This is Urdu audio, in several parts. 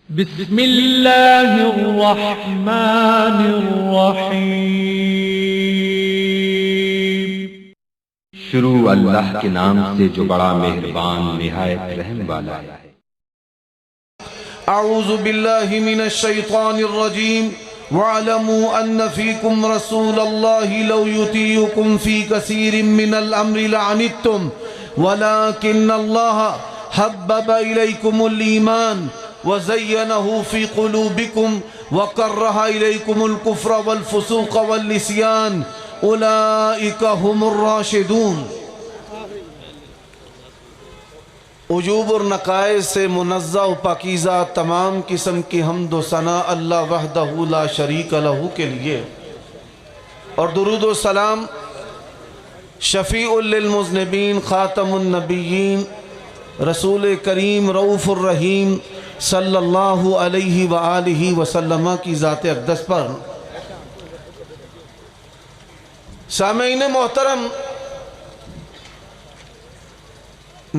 بسم اللہ الرحمن الرحیم۔ شروع اللہ کے نام سے جو بڑا مہربان نہایت رحم والا ہے۔ اعوذ باللہ من الشیطان الرجیم وَاعْلَمُوا أَنَّ فِيكُمْ رَسُولَ اللَّهِ لَوْ يُطِيعُكُمْ فِي كَثِيرٍ مِّنَ الْأَمْرِ لَعَنِتُّمْ وَلَكِنَّ اللَّهَ حَبَّبَ إِلَيْكُمُ الْإِيمَانَ وَزَيَّنَهُ فِي قُلُوبِكُمْ وَكَرَّهَ إِلَيْكُمُ الْكُفْرَ وَالْفُسُوقَ وَالْعِصْيَانَ أُولَئِكَ هُمُ الرَّاشِدُونَ۔ عجوب اور نقائص سے منزہ و پاکیزہ تمام قسم کی حمد و ثنا اللہ وحدہ لا شریک لہ کے لیے، اور درود و سلام شفیع للمذنبین خاتم النبیین رسول کریم رؤوف الرحیم صلی اللہ علیہ وآلہ وسلم کی ذات اقدس پر۔ سامعین محترم،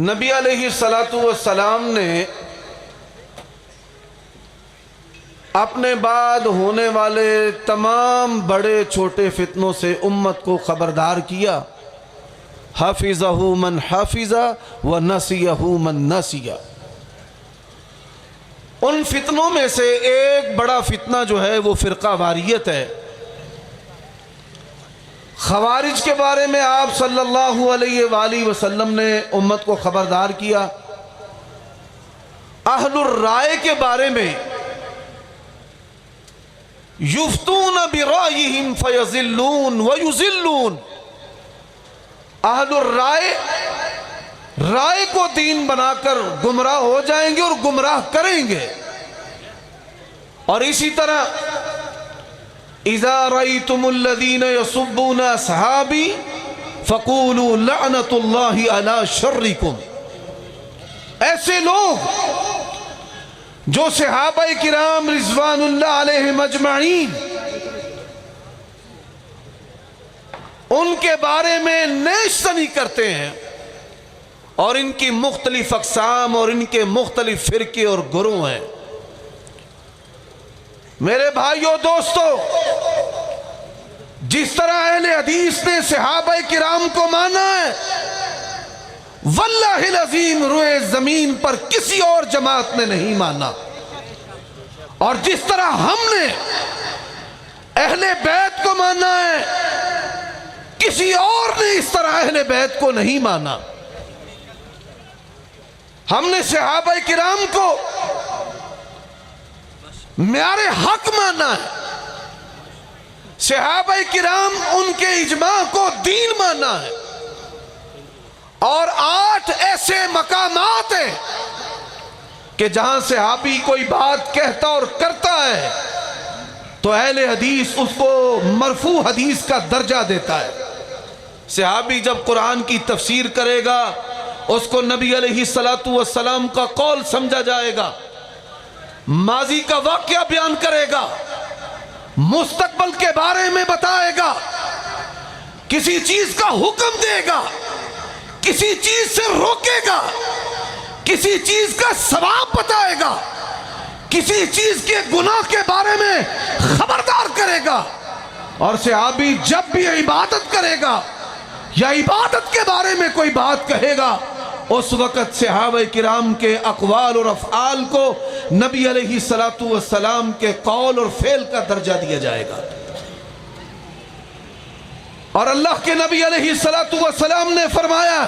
نبی علیہ السلام نے اپنے بعد ہونے والے تمام بڑے چھوٹے فتنوں سے امت کو خبردار کیا۔ حافظہ من حافظہ ونسیہ من نسیہ۔ ان فتنوں میں سے ایک بڑا فتنہ جو ہے وہ فرقہ واریت ہے۔ خوارج کے بارے میں آپ صلی اللہ علیہ وآلہ وسلم نے امت کو خبردار کیا۔ اہل الرائے کے بارے میں یفتون برائیہم فیضلون ویضلون۔ اہل الرائے رائے کو دین بنا کر گمراہ ہو جائیں گے اور گمراہ کریں گے۔ اور اسی طرح اذا رأيتم الذين يسبون اصحابي فقولوا لعنت اللہ علی شرکم۔ ایسے لوگ جو صحابہ کرام رضوان اللہ علیہم اجمعین ان کے بارے میں نیستنی کرتے ہیں، اور ان کی مختلف اقسام اور ان کے مختلف فرقے اور گروہ ہیں۔ میرے بھائیو دوستو، جس طرح اہل حدیث نے صحابہ کرام کو مانا ہے، واللہ العظیم روئے زمین پر کسی اور جماعت نے نہیں مانا۔ اور جس طرح ہم نے اہل بیت کو مانا ہے، کسی اور نے اس طرح اہل بیت کو نہیں مانا۔ ہم نے صحابہ کرام کو معیار حق مانا ہے، صحابہ کرام ان کے اجماع کو دین مانا ہے۔ اور 8 ایسے مقامات ہیں کہ جہاں صحابی کوئی بات کہتا اور کرتا ہے تو اہل حدیث اس کو مرفوع حدیث کا درجہ دیتا ہے۔ صحابی جب قرآن کی تفسیر کرے گا اس کو نبی علیہ السلام کا قول سمجھا جائے گا، ماضی کا واقعہ بیان کرے گا، مستقبل کے بارے میں بتائے گا، کسی چیز کا حکم دے گا، کسی چیز سے روکے گا، کسی چیز کا ثواب بتائے گا، کسی چیز کے گناہ کے بارے میں خبردار کرے گا۔ اور صحابی جب بھی عبادت کرے گا یا عبادت کے بارے میں کوئی بات کہے گا، اس وقت صحابہ کرام کے اقوال اور افعال کو نبی علیہ السلام کے قول اور فعل کا درجہ دیا جائے گا۔ اور اللہ کے نبی علیہ السلام نے فرمایا،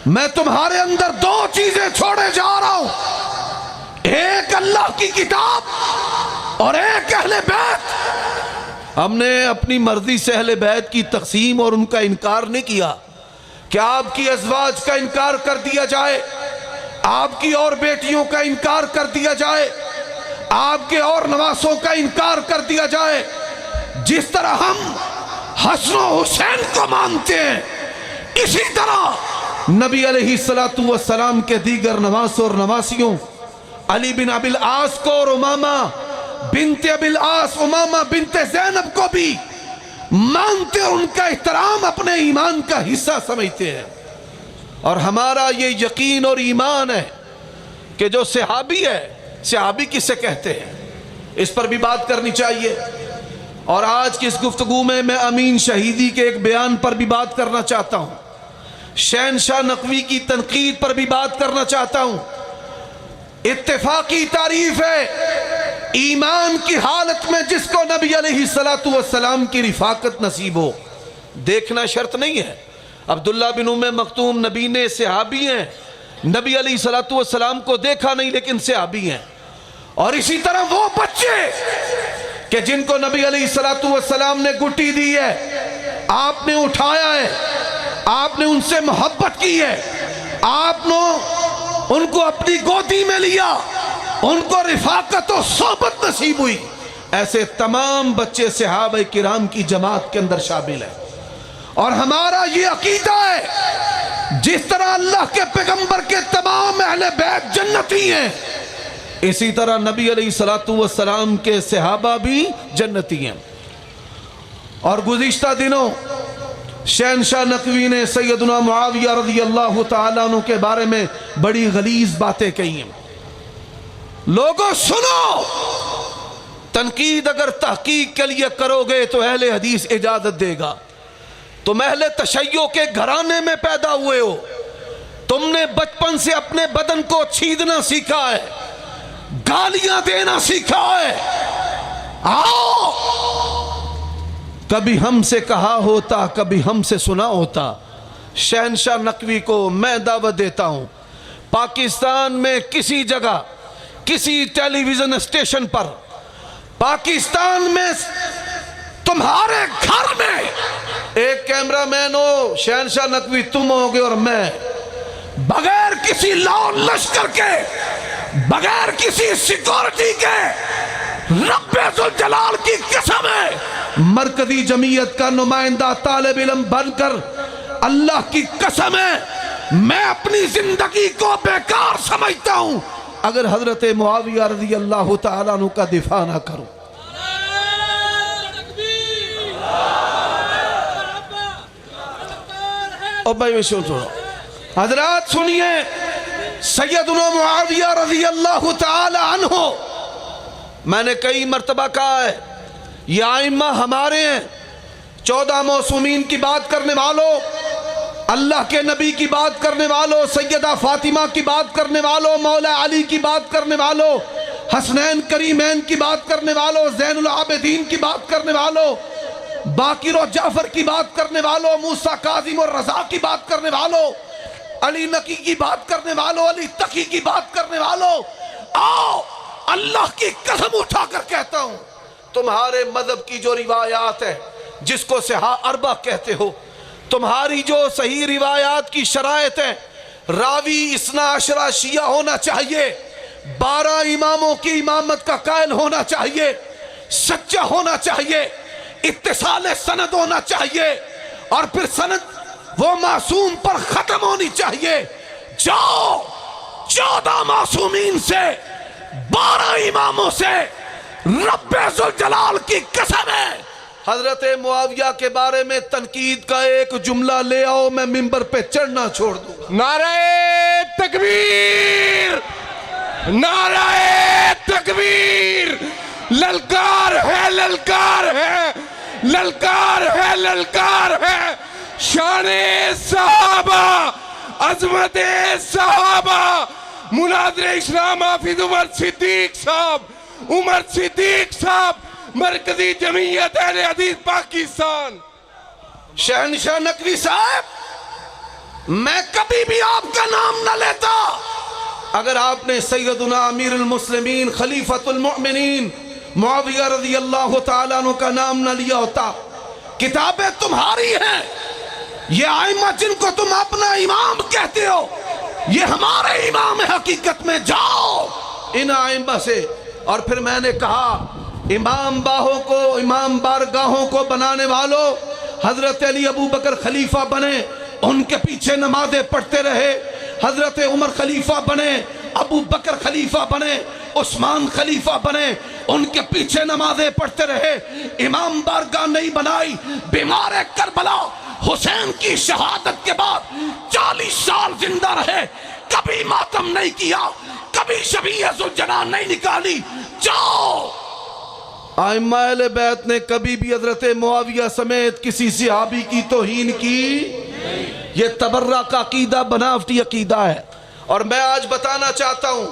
میں تمہارے اندر 2 چیزیں چھوڑے جا رہا ہوں، ایک اللہ کی کتاب اور ایک اہل بیت۔ ہم نے اپنی مرضی سے اہل بیت کی تقسیم اور ان کا انکار نہیں کیا کہ آپ کی ازواج کا انکار کر دیا جائے، آپ کی اور بیٹیوں کا انکار کر دیا جائے، آپ کے اور نواسوں کا انکار کر دیا جائے۔ جس طرح ہم حسن و حسین کو مانتے ہیں، اسی طرح نبی علیہ السلام کے دیگر نواسوں اور نواسیوں علی بن ابی العاص کو اور امامہ بنت ابی العاص، امامہ بنت زینب کو بھی مانتے، ان کا احترام اپنے ایمان کا حصہ سمجھتے ہیں۔ اور ہمارا یہ یقین اور ایمان ہے کہ جو صحابی ہے صحابی کسے کہتے ہیں، اس پر بھی بات کرنی چاہیے۔ اور آج کی اس گفتگو میں امین شہیدی کے ایک بیان پر بھی بات کرنا چاہتا ہوں، شہنشاہ نقوی کی تنقید پر بھی بات کرنا چاہتا ہوں۔ اتفاقی تعریف ہے ایمان کی حالت میں جس کو نبی علیہ السلام کی رفاقت نصیب ہو، دیکھنا شرط نہیں ہے۔ عبداللہ بن ام مکتوم نبی نے صحابی ہیں، نبی علیہ السلام کو دیکھا نہیں لیکن صحابی ہیں۔ اور اسی طرح وہ بچے کہ جن کو نبی علیہ السلام نے گٹی دی ہے، آپ نے اٹھایا ہے، آپ نے ان سے محبت کی ہے، آپ نے ان کو اپنی گودی میں لیا، ان کو رفاقت و صحبت نصیب ہوئی، ایسے تمام بچے صحابہ کرام کی جماعت کے اندر شامل ہیں۔ اور ہمارا یہ عقیدہ ہے جس طرح اللہ کے پیغمبر کے تمام اہل بیت جنتی ہیں، اسی طرح نبی علیہ السلام کے صحابہ بھی جنتی ہیں۔ اور گزشتہ دنوں شہنشاہ نقوی نے سیدنا معاویہ رضی اللہ تعالیٰ عنہ کے بارے میں بڑی غلیظ باتیں کہی ہیں۔ لوگوں سنو، تنقید اگر تحقیق کے لیے کرو گے تو اہل حدیث اجازت دے گا۔ تم اہل تشیع کے گھرانے میں پیدا ہوئے ہو، تم نے بچپن سے اپنے بدن کو چھیدنا سیکھا ہے، گالیاں دینا سیکھا ہے۔ آؤ، کبھی ہم سے کہا ہوتا، کبھی ہم سے سنا ہوتا۔ شہنشاہ نقوی کو میں دعوت دیتا ہوں، پاکستان میں کسی جگہ، کسی ٹیلی ویژن اسٹیشن پر، پاکستان میں تمہارے گھر میں ایک کیمرہ مین ہو، شہنشاہ نقوی تم ہوگے اور میں، بغیر کسی لاؤ لشکر کے، بغیر کسی سیکورٹی کے، رب ذوالجلال کی قسم ہے، مرکزی جمعیت کا نمائندہ طالب علم بن کر اللہ کی قسم ہے میں اپنی زندگی کو بیکار سمجھتا ہوں اگر حضرت معاویہ رضی اللہ تعالیٰ عنہ کا دفاع نہ کروں۔ اور بھائی میں سنو، حضرات سنیے، سیدنا معاویہ رضی اللہ تعالی عنہ، میں نے کئی مرتبہ کہا ہے یہ آئمہ ہمارے ہیں، 14 معصومین کی بات کرنے والوں، اللہ کے نبی کی بات کرنے والوں، سیدہ فاطمہ کی بات کرنے والوں، مولا علی کی بات کرنے والوں، حسنین کریمین کی بات کرنے والوں، زین العابدین کی بات کرنے والوں، باقر و جعفر کی بات کرنے والوں، موسیٰ کاظم اور رضا کی بات کرنے والوں، علی نقی کی بات کرنے والوں، علی تقی کی بات کرنے والوں، آؤ اللہ کی قسم اٹھا کر کہتا ہوں تمہارے مذہب کی جو روایات ہے جس کو صحاح اربع کہتے ہو، تمہاری جو صحیح روایات کی شرائط ہے، راوی اثنا عشرہ شیعہ ہونا چاہیے، 12 اماموں کی امامت کا قائل ہونا چاہیے، سچا ہونا چاہیے، اتصال سند ہونا چاہیے، اور پھر سند وہ معصوم پر ختم ہونی چاہیے۔ جاؤ 14 معصومین سے، 12 اماموں سے، رب ذوالجلال کی قسم ہے حضرت معاویہ کے بارے میں تنقید کا ایک جملہ لے آؤ، میں منبر پہ چڑھنا چھوڑ دوں گا۔ نعرہ تکبیر، نعرہ تکبیر، للکار ہے، للکار ہے، للکار ہے، للکار ہے، شان صحابہ، عظمت صحابہ، مناظر اسلام حافظ عمر صدیق صاحب، عمر صدیق صاحب، مرکزی جمعیت اہل حدیث پاکستان۔ شہنشاہ نقوی صاحب، میں کبھی بھی آپ کا نام نہ لیتا اگر آپ نے سیدنا امیر المسلمین خلیفۃ المؤمنین معاویہ رضی اللہ تعالیٰ عنہ کا نام نہ لیا ہوتا۔ کتابیں تمہاری ہیں، یہ آئمہ جن کو تم اپنا امام کہتے ہو یہ ہمارے امام حقیقت میں، جاؤ ان آئمہ سے۔ اور پھر میں نے کہا امام باہوں کو، امام بارگاہوں کو بنانے والوں، حضرت علی ابو بکر خلیفہ بنے، ان کے پیچھے نمازیں پڑھتے رہے، حضرت عمر خلیفہ بنے، ابو بکر خلیفہ بنے، عثمان خلیفہ بنے، ان کے پیچھے نمازیں پڑھتے رہے، امام بارگاہ نہیں بنائی۔ بیمار کربلا حسین کی شہادت کے بعد 40 سال زندہ رہے، کبھی ماتم نہیں کیا، کبھی کبھی شبیہ ذوالجلال نہیں نکالی. جاؤ. ائمہ اہل بیت نے کبھی بھی حضرت معاویہ سمیت کسی صحابی کی توہین کی. یہ تبرہ کا عقیدہ بناوٹی عقیدہ ہے. اور میں آج بتانا چاہتا ہوں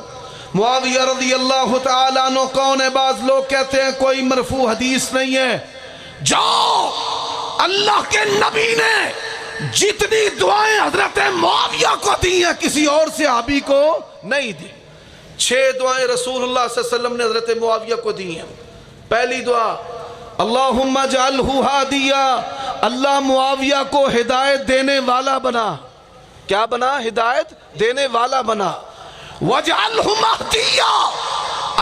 معاویہ رضی اللہ تعالیٰ عنہ کون ہے. بعض لوگ کہتے ہیں کوئی مرفوع حدیث نہیں ہے. جاؤ, اللہ کے نبی نے جتنی دعائیں حضرت معاویہ کو دی ہیں کسی اور صحابی کو نہیں دی. 6 دعائیں رسول اللہ صلی اللہ علیہ وسلم نے حضرت معاویہ کو دی ہیں. پہلی دعا اللہم اجعلہ ہادیا, اللہ معاویہ کو ہدایت دینے والا بنا. کیا بنا؟ ہدایت دینے والا بنا. وجعلہ مہدیا,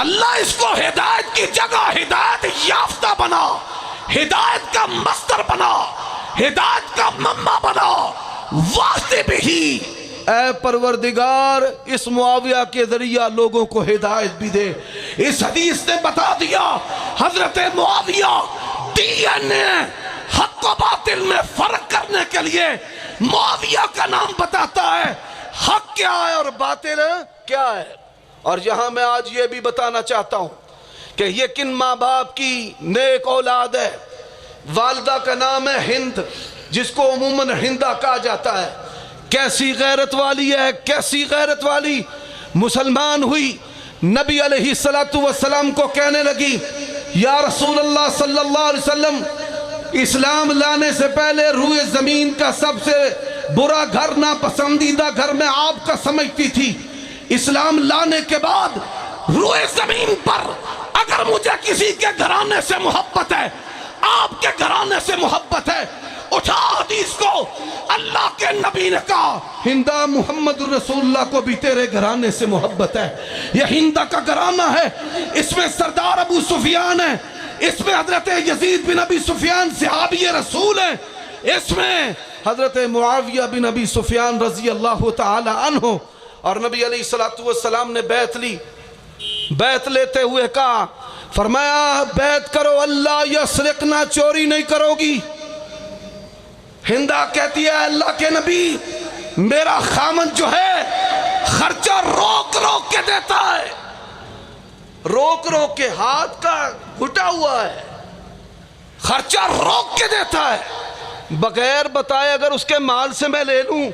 اللہ اس کو ہدایت کی جگہ ہدایت یافتہ بنا, ہدایت کا مصدر بنا, ہدایت کا منبع بنا. واسطے بھی اے پروردگار اس معاویہ کے ذریعہ لوگوں کو ہدایت بھی دے. اس حدیث نے بتا دیا حضرت معاویہ ڈی این اے حق و باطل میں فرق کرنے کے لیے معاویہ کا نام بتاتا ہے. حق کیا ہے اور باطل کیا ہے. اور یہاں میں آج یہ بھی بتانا چاہتا ہوں کہ یہ کن ماں باپ کی نیک اولاد ہے. والدہ کا نام ہے ہند, جس کو عموماً ہندہ کہا جاتا ہے. کیسی غیرت والی ہے, کیسی غیرت والی. مسلمان ہوئی, نبی علیہ السلام کو کہنے لگی یا رسول اللہ صلی اللہ علیہ وسلم, اسلام لانے سے پہلے روئے زمین کا سب سے برا گھر, ناپسندیدہ گھر میں آپ کا سمجھتی تھی. اسلام لانے کے بعد روئے زمین پر اگر مجھے کسی کے گھرانے سے محبت ہے, آپ کے گھرانے سے محبت ہے, اٹھا حدیث کو. اللہ کے نبی نے کہا ہندہ محمد رسول اللہ کو بھی تیرے گھرانے سے محبت ہے. یہ ہندہ کا گھرانہ ہے, اس میں سردار ابو سفیان ہے, اس میں حضرت یزید بن ابی سفیان صحابی رسول ہے, اس میں حضرت معاویہ بن ابی سفیان رضی اللہ تعالی عنہ. اور نبی علیہ السلام نے بیعت لی. بیعت لیتے ہوئے کہا, فرمایا بیعت کرو اللہ یسرقنا, چوری نہیں کرو گی. ہندہ کہتی ہے اللہ کے نبی میرا خامن جو ہے خرچہ روک روک کے دیتا ہے, روک روک کے, ہاتھ کا گھٹا ہوا ہے, خرچہ روک کے دیتا ہے, بغیر بتائے اگر اس کے مال سے میں لے لوں.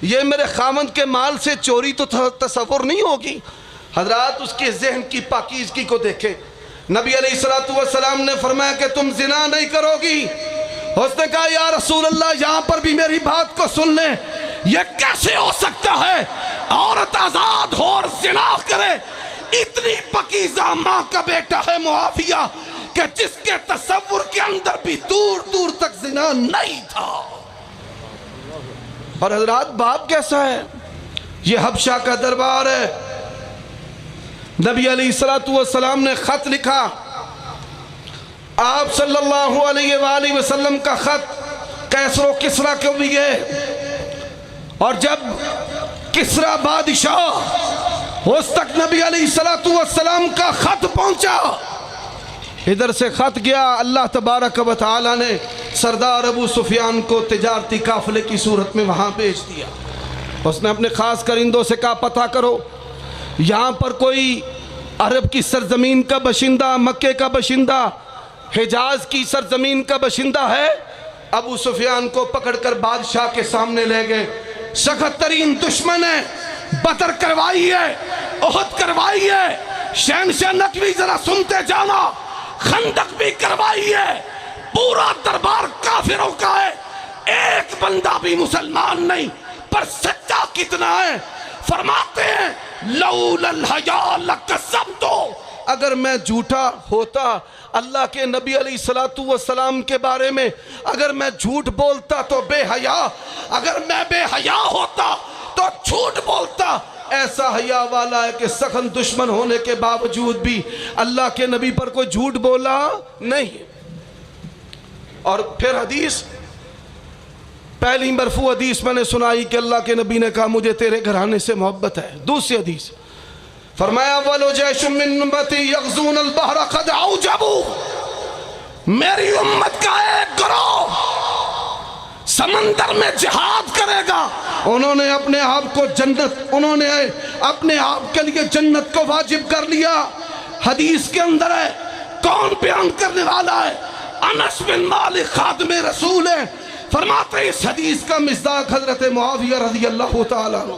یہ میرے خامن کے مال سے چوری تو تصور نہیں ہوگی. حضرات اس کے ذہن کی پاکیزگی کو دیکھیں. نبی علیہ السلام نے فرمایا کہ تم زنا نہیں کرو گی. اس نے کہا یا رسول اللہ یہاں پر بھی میری بات کو سن لیں, یہ کیسے ہو سکتا ہے عورت آزاد ہو اور زنا کرے. اتنی پاکیزہ ماں کا بیٹا ہے معاویہ کہ جس کے تصور کے اندر بھی دور دور تک زنا نہیں تھا. اور حضرات باپ کیسا ہے؟ یہ حبشہ کا دربار ہے. نبی علیہ السلام نے خط لکھا, آپ صلی اللہ علیہ وآلہ وسلم کا خط کیسر و کسرا کو بھی گئے. اور جب کسرا بادشاہ اس تک نبی علیہ السلام کا خط پہنچا, ادھر سے خط گیا, اللہ تبارک و تعالی نے سردار ابو سفیان کو تجارتی قافلے کی صورت میں وہاں بھیج دیا. اس نے اپنے خاص کرندوں سے کہا پتہ کرو یہاں پر کوئی عرب کی سرزمین کا باشندہ, مکے کا باشندہ, حجاز کی سرزمین کا باشندہ ہے. ابو سفیان کو پکڑ کر بادشاہ کے سامنے لے گئے. سخت ترین دشمن ہے, بدر کروائی ہے, احد کروائی ہے, شہنشاہ نقوی ذرا سنتے جانا, خندق بھی کروائی ہے, پورا دربار کافروں کا ہے, ایک بندہ بھی مسلمان نہیں. پر سچا کتنا ہے؟ فرماتے ہیں لولا الحیاء لکذبتو, اگر میں جھوٹا ہوتا اللہ کے نبی علیہ السلام کے بارے میں, اگر میں جھوٹ بولتا تو بے حیا, اگر میں بے حیا ہوتا تو جھوٹ بولتا. ایسا حیا والا ہے کہ سخن دشمن ہونے کے باوجود بھی اللہ کے نبی پر کوئی جھوٹ بولا نہیں. اور پھر حدیث, پہلی مرفوع حدیث میں نے سنائی کہ اللہ کے نبی نے کہا مجھے تیرے گھرانے سے محبت ہے. دوسری حدیث فرمایا اولو جیش من امتی یغزون البحر قد عوجبو, میری امت کا ایک گروہ سمندر میں جہاد کرے گا، انہوں نے اپنے آپ کو جنت، انہوں نے اپنے آپ کے لیے جنت کو واجب کر لیا۔ حدیث کے اندر ہے، کون بیان کرنے والا ہے؟ انس بن مالک خادم رسول ہے، فرماتے ہیں اس حدیث کا مصداق حضرت معاویہ رضی اللہ تعالیٰ عنہ۔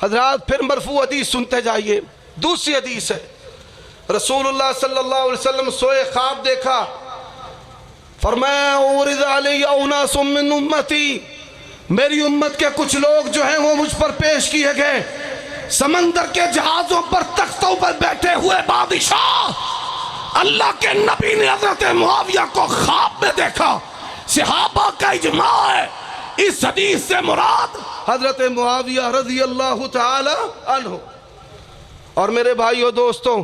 حضرات پھر مرفوع حدیث سنتے جائیے۔ دوسری حدیث ہے، رسول اللہ صلی اللہ علیہ وسلم سوئے خواب دیکھا، فرمایا اورد علی اناس من امتی، میری امت کے کچھ لوگ جو ہیں وہ مجھ پر پیش کیے گئے، سمندر کے جہازوں پر تختوں پر بیٹھے ہوئے بادشاہ۔ اللہ کے نبی نے حضرت معاویہ کو خواب میں دیکھا، صحابہ کا اجماع ہے اس حدیث سے مراد حضرت معاویہ رضی اللہ تعالی عنہ۔ اور میرے بھائیو دوستوں،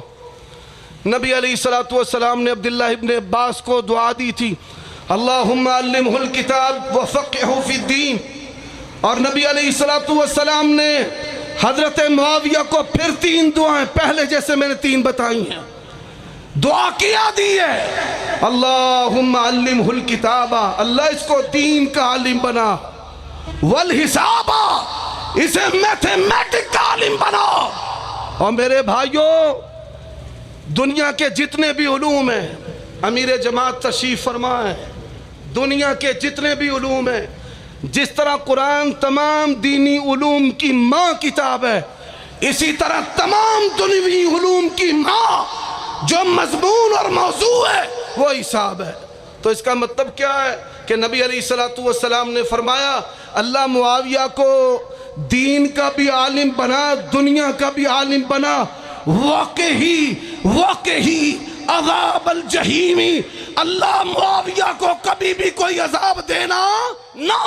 نبی علیہ السلام نے عبداللہ ابن عباس کو دعا دی تھی، اللہم علمہ الکتاب وفقہہ فی الدین، اور نبی علیہ السلام نے حضرت معاویہ کو پھر 3 دعائیں پہلے جیسے میں نے 3 بتائی ہیں، دعا کیا دی ہے، اللہم علمہ الکتاب، اللہ اس کو دین کا عالم بنا، والحساب، اسے میتھمیٹک کا عالم بنا۔ اور میرے بھائیو، دنیا کے جتنے بھی علوم ہیں، امیر جماعت تشریف فرما ہے، دنیا کے جتنے بھی علوم ہیں، جس طرح قرآن تمام دینی علوم کی ماں کتاب ہے، اسی طرح تمام دنیوی علوم کی ماں جو مضمون اور موضوع ہے وہ حساب ہے۔ تو اس کا مطلب کیا ہے کہ نبی علیہ السلام نے فرمایا اللہ معاویہ کو دین کا بھی عالم بنا، دنیا کا بھی عالم بنا، واقعی عذاب الجحیمی، اللہ معاویہ کو کبھی بھی کوئی عذاب دینا نہ۔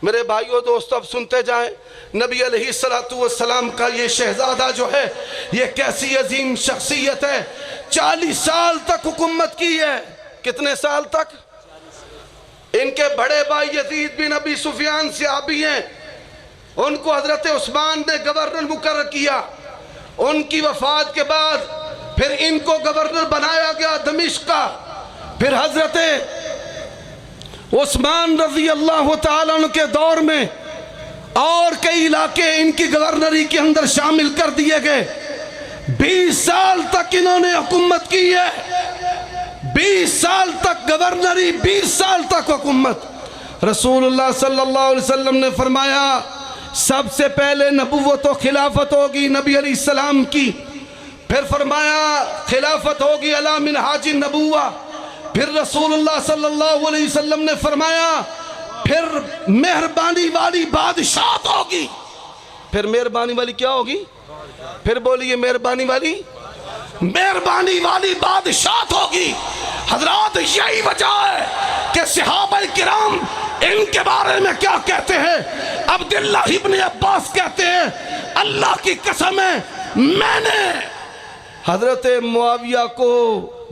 میرے بھائیو دوستو، اب سنتے جائیں، نبی علیہ السلام کا یہ شہزادہ جو ہے یہ کیسی عظیم شخصیت ہے، 40 سال تک حکومت کی ہے۔ کتنے سال تک؟ ان کے بڑے بھائی یزید بن ابی سفیان صحابی ہیں، ان کو حضرت عثمان نے گورنر مقرر کیا، ان کی وفات کے بعد پھر ان کو گورنر بنایا گیا دمشق کا، پھر حضرت عثمان رضی اللہ تعالیٰ عنہ کے دور میں اور کئی علاقے ان کی گورنری کے اندر شامل کر دیے گئے۔ 20 سال تک انہوں نے حکومت کی ہے، 20 سال تک گورنری، 20 سال تک حکومت۔ رسول اللہ صلی اللہ علیہ وسلم نے فرمایا سب سے پہلے نبوت و خلافت ہوگی نبی علیہ السلام کی، پھر فرمایا خلافت ہوگی علی منہاج النبوہ، پھر رسول اللہ صلی اللہ علیہ وسلم نے فرمایا پھر مہربانی والی بادشاہت ہوگی۔ پھر مہربانی والی کیا ہوگی؟ پھر بولیے مہربانی والی بادشاہت ہوگی۔ حضرات یہی وجہ ہے کہ صحابہ کرام ان کے بارے میں کیا کہتے ہیں؟ عبداللہ ابن عباس کہتے ہیں اللہ کی قسم ہے میں نے حضرت معاویہ کو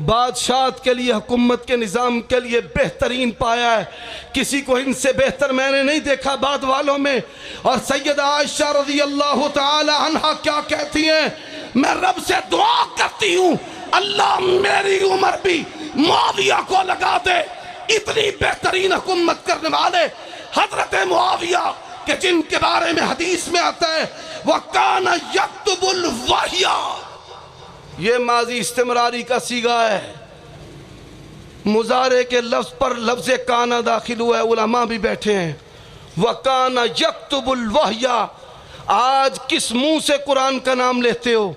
بادشاہت کے لیے، حکومت کے نظام کے لیے بہترین پایا ہے، کسی کو ان سے بہتر میں نے نہیں دیکھا بعد والوں میں۔ اور سیدہ عائشہ رضی اللہ تعالی عنہ کیا کہتی ہیں؟ میں رب سے دعا کرتی ہوں اللہ میری عمر بھی معاویہ کو لگا دے، اتنی بہترین حکومت کرنے والے حضرت معاویہ کہ جن کے بارے میں حدیث میں آتا ہے وَكَانَ يَكْتُبُ الْوَحْيَ، یہ ماضی استمراری کا صیغہ ہے، مضارع کے لفظ پر لفظ کانا داخل ہوا ہے، علماء بھی بیٹھے ہیں۔ وَكَانَ يَكْتُبُ الْوَحْيَ، آج کس منہ سے قرآن کا نام لیتے ہو؟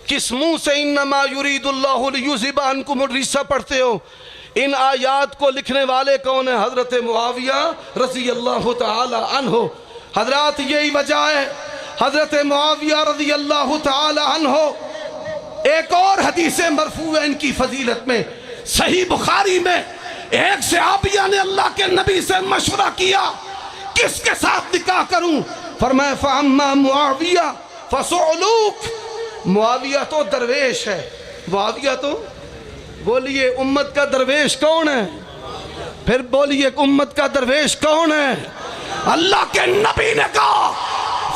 کس منہ سے انما یرید اللہ لیذھب عنکم الرجس پڑھتے ہو؟ ان آیات کو لکھنے والے کون ہیں؟ حضرت معاویہ رضی اللہ تعالی عنہ۔ حضرات یہی وجہ ہے حضرت معاویہ رضی اللہ تعالی عنہ، ایک اور حدیث مرفوع ہے ان کی فضیلت میں، صحیح بخاری میں ایک صحابیہ نے اللہ کے نبی سے مشورہ کیا کس کے ساتھ نکاح کروں؟ فرمایا فَأَمَّا مُعَاوِيَةُ فَصُعْلُوكَ، معاویہ تو درویش ہے۔ معاویہ تو بولیے امت کا درویش کون ہے؟ پھر بولیے امت کا درویش کون ہے؟ اللہ کے نبی نے کہا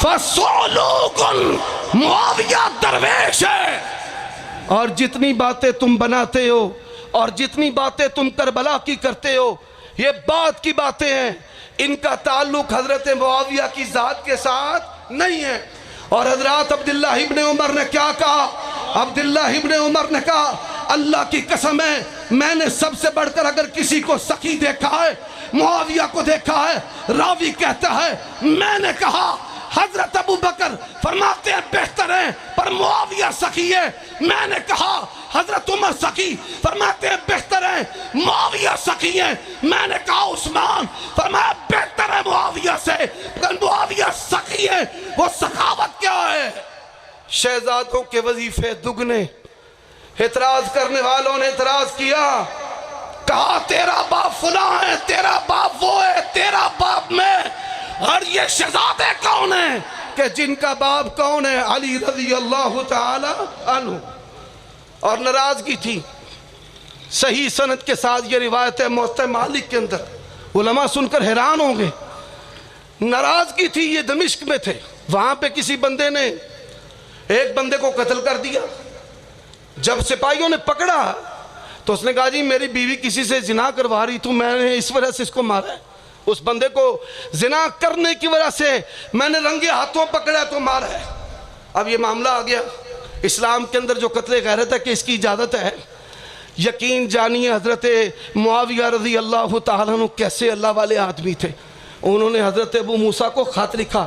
فَصُعْلُوكٌ، معاویہ درویش ہے۔ اور جتنی باتیں تم بناتے ہو اور جتنی باتیں تم کربلا کی کرتے ہو، یہ بعد کی باتیں ہیں، ان کا تعلق حضرت معاویہ کی ذات کے ساتھ نہیں ہے۔ اور حضرات عبداللہ ابن عمر نے کیا کہا؟ عبداللہ ابن عمر نے کہا اللہ کی قسم ہے میں نے سب سے بڑھ کر اگر کسی کو سخی دیکھا ہے معاویہ کو دیکھا ہے۔ راوی کہتا ہے میں نے کہا حضرت ابو بکر فرماتے ہیں بہتر ہیں پر معاویہ سخی ہے، میں نے کہا حضرت عمر سخی فرماتے ہیں بہتر ہیں معاویہ سخی ہے، میں نے کہا عثمان فرمایا بہتر ہے معاویہ سے پر معاویہ سخی ہے۔ وہ سخاوت کیا ہے؟ شہزادوں کے وظیفے دگنے۔ اعتراض کرنے والوں نے اعتراض کیا، کہا تیرا باپ فلاں ہے، تیرا باپ وہ ہے، تیرا باپ میں، اور یہ شہزادے کون ہیں کہ جن کا باپ کون ہے؟ علی رضی اللہ تعالی عنہ۔ اور ناراضگی تھی، صحیح سند کے ساتھ یہ روایت ہے موطئ مالک کے اندر، علماء سن کر حیران ہوں گے۔ ناراضگی تھی، یہ دمشق میں تھے، وہاں پہ کسی بندے نے ایک بندے کو قتل کر دیا۔ جب سپاہیوں نے پکڑا تو اس نے کہا جی میری بیوی کسی سے زنا کروا رہی تو میں نے اس وجہ سے اس کو مارا ہے، اس بندے کو زنا کرنے کی وجہ سے میں نے رنگے ہاتھوں پکڑا تو مارا ہے۔ اب یہ معاملہ آ گیا اسلام کے اندر جو قتل غیرت ہے کہ اس کی اجازت ہے۔ یقین جانیے حضرت معاویہ رضی اللہ تعالیٰ عنہ کیسے اللہ والے آدمی تھے۔ انہوں نے حضرت ابو موسیٰ کو خط لکھا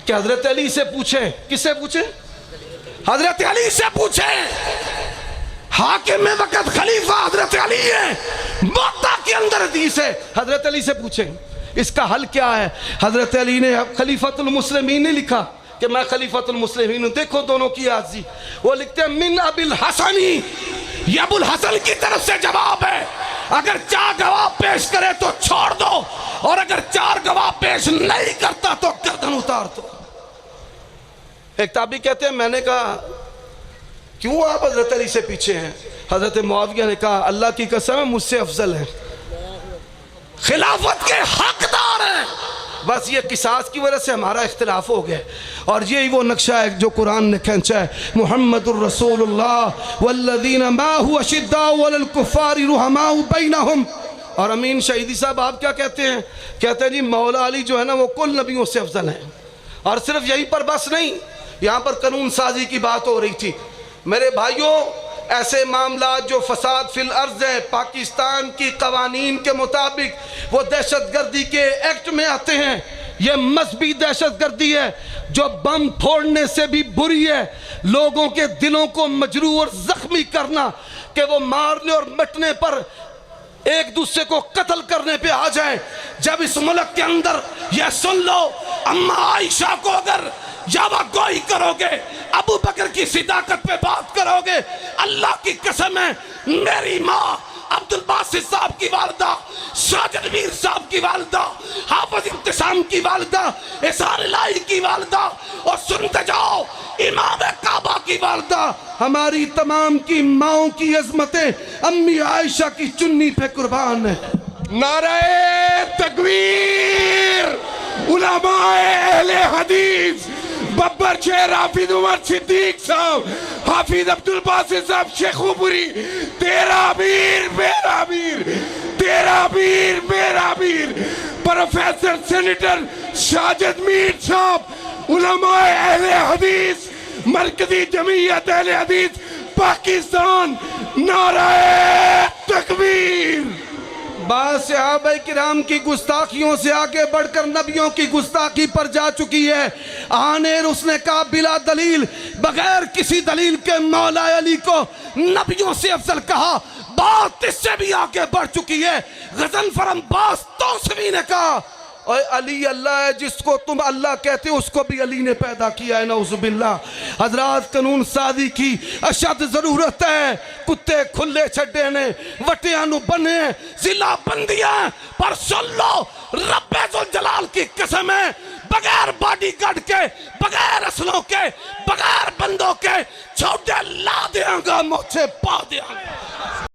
کہ حضرت علی سے پوچھیں۔ کس سے پوچھیں؟ حضرت علی سے پوچھیں۔ حاکم وقت خلیفہ حضرت علی ہے، موطا کے اندر حدیث ہے، حضرت علی سے پوچھیں اس کا حل کیا ہے۔ حضرت علی نے خلیفۃ المسلمین نے لکھا کہ میں خلیفۃ المسلمین ہوں۔ دیکھو دونوں کی عاجزی، وہ لکھتے ہیں من ابی الحسنی، یہ ابو الحسن کی طرف سے جواب ہے، اگر 4 گواہ پیش کرے تو چھوڑ دو، اور اگر 4 گواہ پیش نہیں کرتا تو گردن اتار دو۔ ایک تابعی کہتے ہیں میں نے کہا کیوں آپ حضرت علی سے پیچھے ہیں؟ حضرت معاویہ نے کہا اللہ کی قسم ہے مجھ سے افضل ہیں، خلافت کے حقدار ہیں، بس یہ قصاص کی وجہ سے ہمارا اختلاف ہو گیا۔ اور یہی وہ نقشہ ہے جو قرآن نے کھینچا ہے، محمد الرسول اللہ والذین معہ اشداء علی الکفار رحماء بینہم۔ اور امین شہیدی صاحب آپ کیا کہتے ہیں؟ کہتے ہیں جی مولا علی جو ہے نا وہ کل نبیوں سے افضل ہیں۔ اور صرف یہیں پر بس نہیں، یہاں پر قانون سازی کی بات ہو رہی تھی۔ میرے بھائیوں ایسے معاملات جو فساد فی الارض ہیں پاکستان کی قوانین کے مطابق وہ دہشت گردی کے ایکٹ میں آتے ہیں۔ یہ مذہبی دہشت گردی ہے جو بم پھوڑنے سے بھی بری ہے، لوگوں کے دلوں کو مجروح اور زخمی کرنا کہ وہ مارنے اور مٹنے پر ایک دوسرے کو قتل کرنے پہ آ جائیں۔ جب اس ملک کے اندر یہ سن لو اماں عائشہ کو اگر یاوہ گوئی کرو گے، ابو بکر کی صداقت پہ بات کرو گے، اللہ کی قسم ہے میری ماں عبد الباسط صاحب کی والدہ، ساجد میر صاحب کی والدہ، حافظ ابتسام کی والدہ، احسان الہی کی والدہ، اور سنتے جاؤ امام کعبہ کی والدہ، ہماری تمام کی ماؤں کی عظمتیں امی عائشہ کی چنی پہ قربان ہے۔ نعرہ تکبیر، علماء اہل حدیث، ببر شیر حافظ عمر صدیق صاحب، حافظ عبد الباسط صاحب شیخوپوری، تیرا امیر میرا امیر، تیرا امیر میرا امیر، پروفیسر سینیٹر ساجد میر صاحب، علماء اہل حدیث، مرکزی جمعیت اہل حدیث پاکستان، نعرہ تکبیر۔ بعض صحابہ کرام کی گستاخیوں سے آگے بڑھ کر نبیوں کی گستاخی پر جا چکی ہے۔ آنیر اس نے کہا بلا دلیل، بغیر کسی دلیل کے مولا علی کو نبیوں سے افضل کہا، بات اس سے بھی آگے بڑھ چکی ہے۔ غضنفر عباس توسوی نے کہا اے علی اللہ ہے جس کو تم اللہ کہتے ہو اس کو بھی علی نے پیدا کیا ہے، نعوذ باللہ۔ حضرات قانون سازی کی اشد ضرورت ہے، کتے کھلے چھڑے نے وٹیاں نو بنے ضلع بندیاں پر سن لو رب ذوالجلال کی قسم ہے بغیر باڈی گارڈ کے، بغیر اسلحوں کے، بغیر بندوں کے چھوٹے لا دیاں گا موچے پا دیاں گا۔